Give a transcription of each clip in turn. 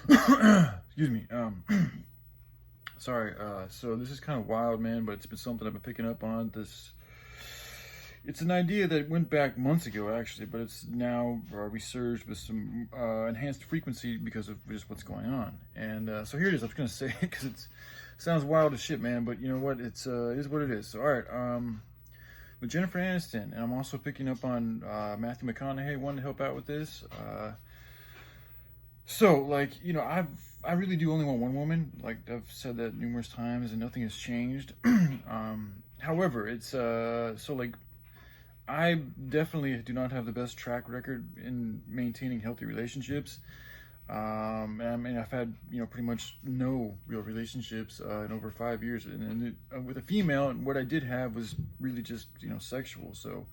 Excuse me. Sorry. So this is kind of wild, man, but it's been something I've been picking up on. It's an idea that went back months ago, actually, but it's now resurged with some enhanced frequency because of just what's going on. And so here it is. I'm just gonna say it because it sounds wild as shit, man. But you know what? It is what it is. So all right. With Jennifer Aniston, and I'm also picking up on Matthew McConaughey wanting to help out with this. So, like, I really do only want one woman. Like, I've said that numerous times, and nothing has changed. However, it's so like I definitely do not have the best track record in maintaining healthy relationships. And I mean, I've had pretty much no real relationships in over 5 years, and with a female, and what I did have was really just sexual. So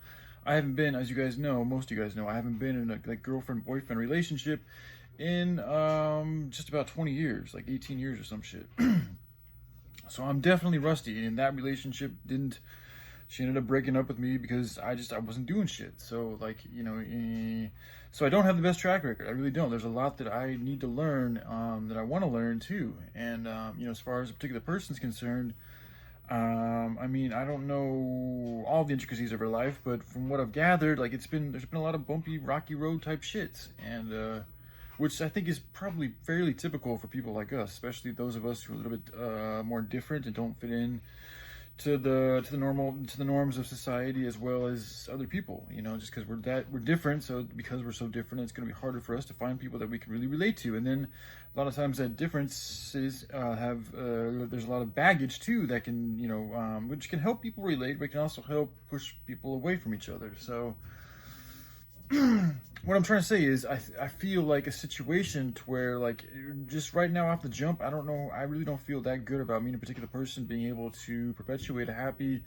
I haven't been, as you guys know, most of you guys know, I haven't been in a like girlfriend boyfriend relationship in just about 20 years, like 18 years or some shit. So I'm definitely rusty, and that relationship didn't. She ended up breaking up with me because I wasn't doing shit. So like so I don't have the best track record. I really don't. There's a lot that I need to learn, that I want to learn too. And as far as a particular person's concerned, I mean, I don't know all the intricacies of her life, but from what I've gathered, like there's been a lot of bumpy, rocky road type shits, and which I think is probably fairly typical for people like us, especially those of us who are a little bit more different and don't fit in to the norms of society as well as other people. Just because we're different. So because we're so different, it's going to be harder for us to find people that we can really relate to. And then a lot of times that differences have there's a lot of baggage too that can which can help people relate, but can also help push people away from each other. So what I'm trying to say is I feel like a situation to where, like, just right now off the jump, I don't know, I really don't feel that good about me and a particular person being able to perpetuate a happy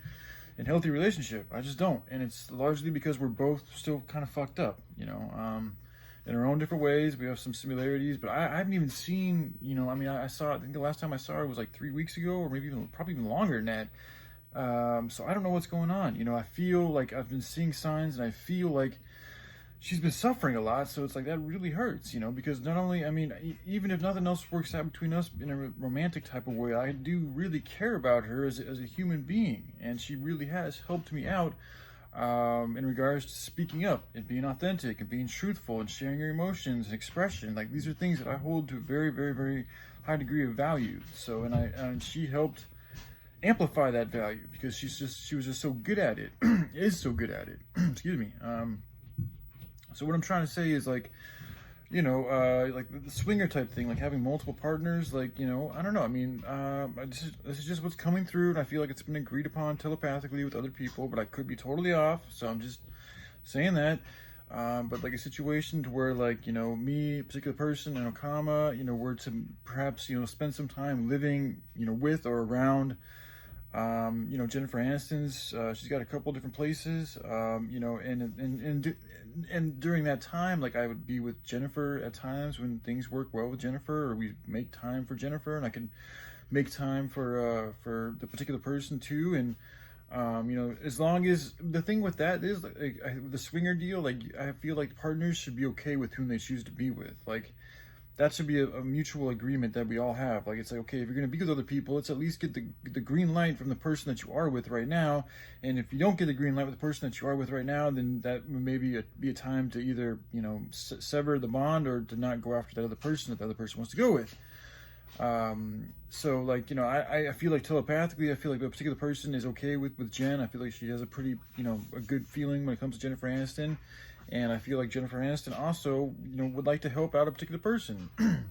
and healthy relationship. I just don't. And it's largely because we're both still kind of fucked up, in our own different ways. We have some similarities, but I haven't even seen, I mean, I think the last time I saw her was like 3 weeks ago, or maybe probably even longer than that. So I don't know what's going on. I feel like I've been seeing signs, and I feel like she's been suffering a lot. So it's like that really hurts, because not only, I mean, even if nothing else works out between us in a romantic type of way, I do really care about her as a human being, and she really has helped me out in regards to speaking up and being authentic and being truthful and sharing your emotions and expression. Like, these are things that I hold to a very, very, very high degree of value. So and she helped amplify that value because she was just so good at it. Is so good at it. Excuse me. So what I'm trying to say is, like, like the swinger type thing, like having multiple partners, like, I don't know. I mean, this is just what's coming through, and I feel like it's been agreed upon telepathically with other people, but I could be totally off. So I'm just saying that. But like a situation to where, like, me, a particular person, and Okama, were to perhaps, spend some time living, with or around Jennifer Aniston's, she's got a couple different places, and during that time, like, I would be with Jennifer at times when things work well with Jennifer, or we make time for Jennifer, and I can make time for the particular person too. And as long as the thing with that is, like, the swinger deal, like, I feel like partners should be okay with whom they choose to be with. Like, that should be a mutual agreement that we all have. Like, it's like, okay, if you're going to be with other people, let's at least get the green light from the person that you are with right now. And if you don't get the green light with the person that you are with right now, then that would maybe be a time to either, sever the bond, or to not go after that other person that the other person wants to go with. So, like, I feel like telepathically, I feel like a particular person is okay with Jen. I feel like she has a pretty, a good feeling when it comes to Jennifer Aniston. And I feel like Jennifer Aniston also, would like to help out a particular person. And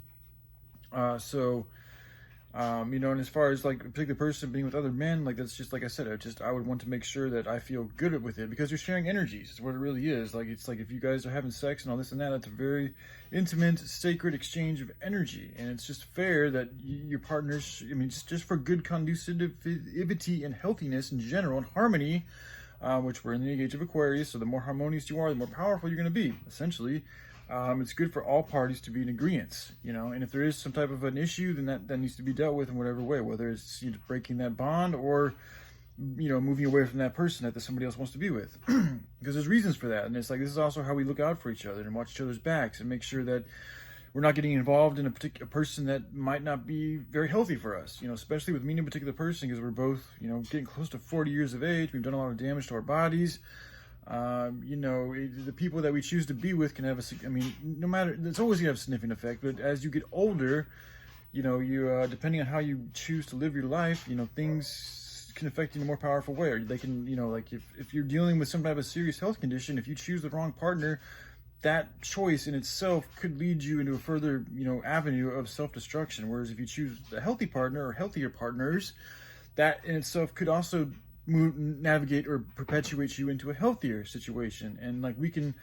as far as, like, a particular person being with other men, like, that's just, like I said, I would want to make sure that I feel good with it, because you're sharing energies. It's what it really is. Like, it's like if you guys are having sex and all this and that, that's a very intimate, sacred exchange of energy. And it's just fair that your partners, I mean, just for good conducitivity and healthiness in general, and harmony, which we're in the age of Aquarius, so the more harmonious you are, the more powerful you're going to be, essentially. It's good for all parties to be in agreement, and if there is some type of an issue, then that needs to be dealt with in whatever way, whether it's breaking that bond, or moving away from that person that somebody else wants to be with. Because there's reasons for that, and it's like, this is also how we look out for each other and watch each other's backs and make sure that we're not getting involved in a particular person that might not be very healthy for us, especially with me and a particular person, because we're both, getting close to 40 years of age. We've done a lot of damage to our bodies. The people that we choose to be with can have no matter, it's always gonna have a significant effect, but as you get older, depending on how you choose to live your life, things can affect you in a more powerful way. Or they can, like if you're dealing with some type of serious health condition, if you choose the wrong partner, that choice in itself could lead you into a further, avenue of self-destruction. Whereas if you choose a healthy partner or healthier partners, that in itself could also navigate or perpetuate you into a healthier situation. And like we can,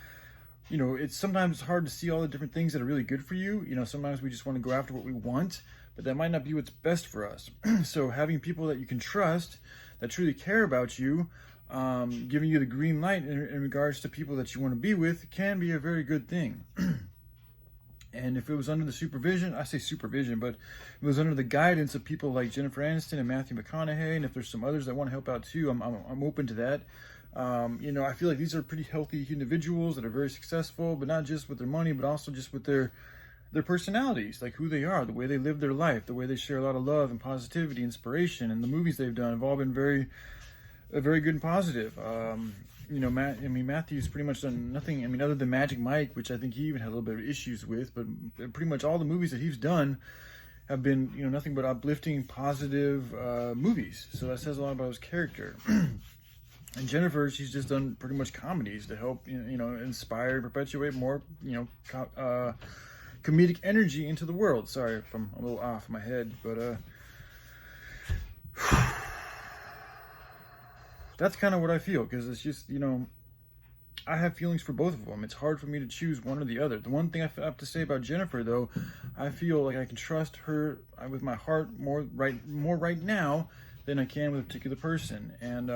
it's sometimes hard to see all the different things that are really good for you. Sometimes we just want to go after what we want, but that might not be what's best for us. So having people that you can trust, that truly care about you, giving you the green light in regards to people that you want to be with, can be a very good thing. And if it was under the supervision, I say supervision, but it was under the guidance of people like Jennifer Aniston and Matthew McConaughey, and if there's some others that want to help out too, I'm open to that. I feel like these are pretty healthy individuals that are very successful, but not just with their money, but also just with their personalities, like who they are, the way they live their life, the way they share a lot of love and positivity, inspiration, and the movies they've done have all been very good and positive. Matthew's pretty much done nothing, other than Magic Mike, which I think he even had a little bit of issues with, but pretty much all the movies that he's done have been, nothing but uplifting, positive movies. So that says a lot about his character. And Jennifer, she's just done pretty much comedies to help, inspire, perpetuate more, comedic energy into the world. Sorry if I'm a little off in my head, but that's kind of what I feel, because it's just, I have feelings for both of them. It's hard for me to choose one or the other. The one thing I have to say about Jennifer, though, I feel like I can trust her with my heart more right now than I can with a particular person. And,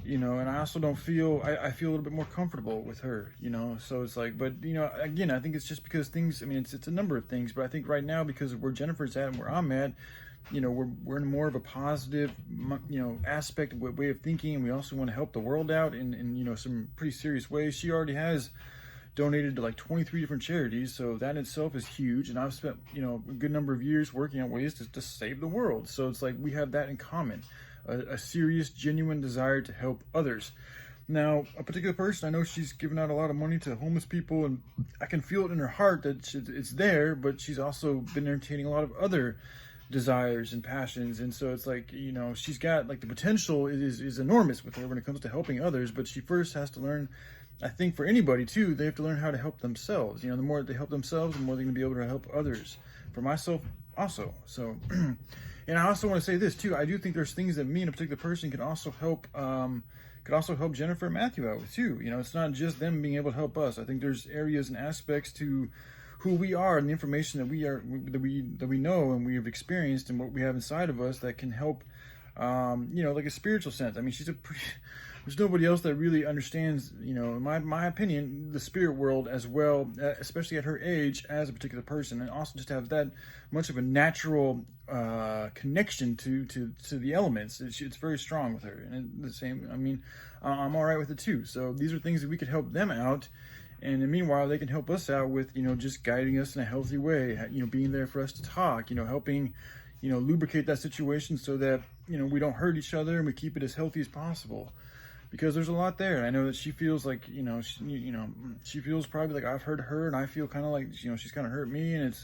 and I also don't feel, I feel a little bit more comfortable with her, so it's like, but, again, I think it's just because things, it's a number of things, but I think right now, because of where Jennifer's at and where I'm at, we're in more of a positive, aspect, way of thinking, and we also want to help the world out in some pretty serious ways. She already has donated to like 23 different charities, so that in itself is huge, and I've spent, a good number of years working on ways to save the world. So it's like we have that in common, a serious, genuine desire to help others. Now, a particular person, I know she's given out a lot of money to homeless people, and I can feel it in her heart that it's there, but she's also been entertaining a lot of other desires and passions. And so it's like, she's got, like, the potential is enormous with her when it comes to helping others, but she first has to learn, I think for anybody too, they have to learn how to help themselves. The more they help themselves, the more they're going to be able to help others. For myself also. So, and I also want to say this too, I do think there's things that me and a particular person can also help Jennifer and Matthew out with too. It's not just them being able to help us. I think there's areas and aspects to who we are and the information that we know and we have experienced and what we have inside of us that can help, like a spiritual sense. There's nobody else that really understands, in my opinion, the spirit world as well, especially at her age, as a particular person, and also just have that much of a natural connection to the elements. It's very strong with her, and the same. I'm all right with it too. So these are things that we could help them out. And meanwhile, they can help us out with, just guiding us in a healthy way, being there for us to talk, helping, lubricate that situation so that, we don't hurt each other and we keep it as healthy as possible. Because there's a lot there. I know that she feels like, she feels probably like I've hurt her, and I feel kind of like, she's kind of hurt me, and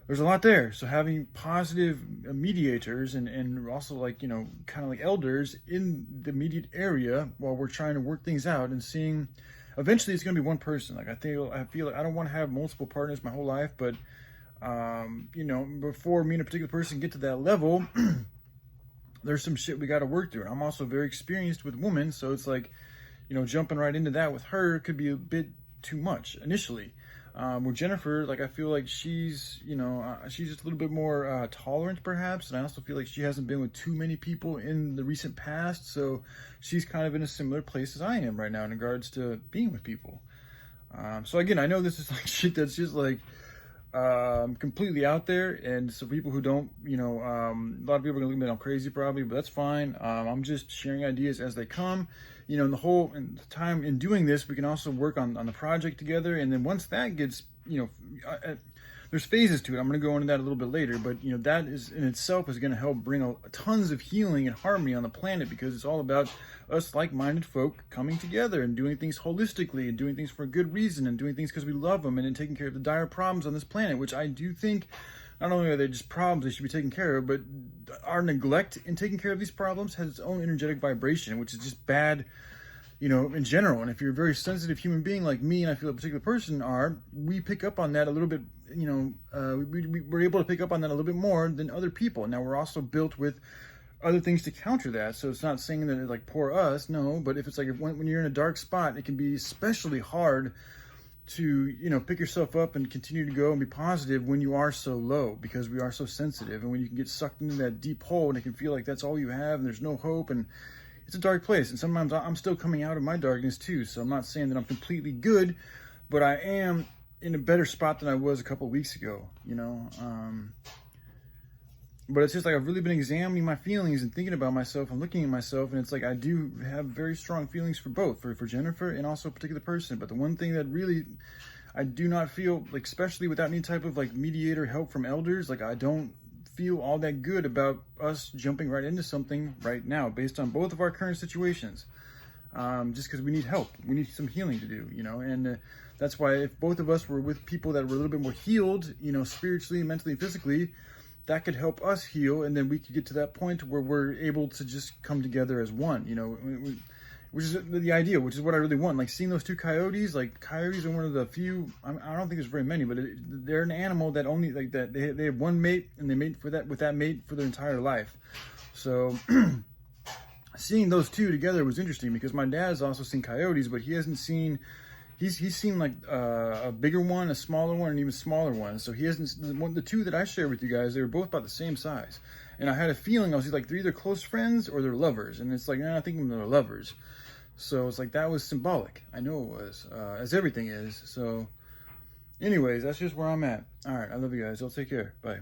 there's a lot there. So having positive mediators and also like, kind of like elders in the immediate area while we're trying to work things out and seeing, eventually it's going to be one person. Like I feel like I don't want to have multiple partners my whole life, but, before me and a particular person get to that level, there's some shit we got to work through. I'm also very experienced with women, so it's like, jumping right into that with her could be a bit too much initially. With Jennifer, like I feel like she's just a little bit more tolerant perhaps, and I also feel like she hasn't been with too many people in the recent past, so she's kind of in a similar place as I am right now in regards to being with people. So again, I know this is like shit that's just like completely out there, and so people who don't, a lot of people are gonna look at me, I'm crazy probably, but that's fine. I'm just sharing ideas as they come. In the time in doing this, we can also work on the project together, and then once that gets there's phases to it. I'm going to go into that a little bit later, but that is in itself is going to help bring tons of healing and harmony on the planet, because it's all about us like-minded folk coming together and doing things holistically and doing things for a good reason and doing things because we love them, and then taking care of the dire problems on this planet, which I do think not only are they just problems they should be taken care of, but our neglect in taking care of these problems has its own energetic vibration, which is just bad, in general. And if you're a very sensitive human being like me, and I feel a particular person are, we pick up on that a little bit, we're able to pick up on that a little bit more than other people. Now, we're also built with other things to counter that. So it's not saying that it's like poor us, no, but if it's like when you're in a dark spot, it can be especially hard to, pick yourself up and continue to go and be positive when you are so low, because we are so sensitive. And when you can get sucked into that deep hole and it can feel like that's all you have and there's no hope, and it's a dark place. And sometimes I'm still coming out of my darkness too. So I'm not saying that I'm completely good, but I am in a better spot than I was a couple of weeks ago, but it's just like I've really been examining my feelings and thinking about myself and looking at myself, and it's like I do have very strong feelings for both, for Jennifer and also a particular person. But the one thing that really I do not feel, like, especially without any type of like mediator help from elders, like I don't feel all that good about us jumping right into something right now based on both of our current situations, just because we need help, we need some healing to do, and that's why if both of us were with people that were a little bit more healed, spiritually, mentally, and physically, that could help us heal, and then we could get to that point where we're able to just come together as one, which is the idea, which is what I really want. Like seeing those two coyotes, like coyotes are one of the few, I don't think there's very many, but they're an animal that only, like that, they have one mate, and they mate with that mate for their entire life. So seeing those two together was interesting, because my dad has also seen coyotes, but he hasn't seen, he's seen like a bigger one, a smaller one, and even smaller one. So he hasn't, the two that I shared with you guys, they were both about the same size. And I had a feeling, I was like, they're either close friends or they're lovers. And it's like, I think they're lovers. So it's like, that was symbolic. I know it was, as everything is. So anyways, that's just where I'm at. All right, I love you guys. Y'all take care. Bye.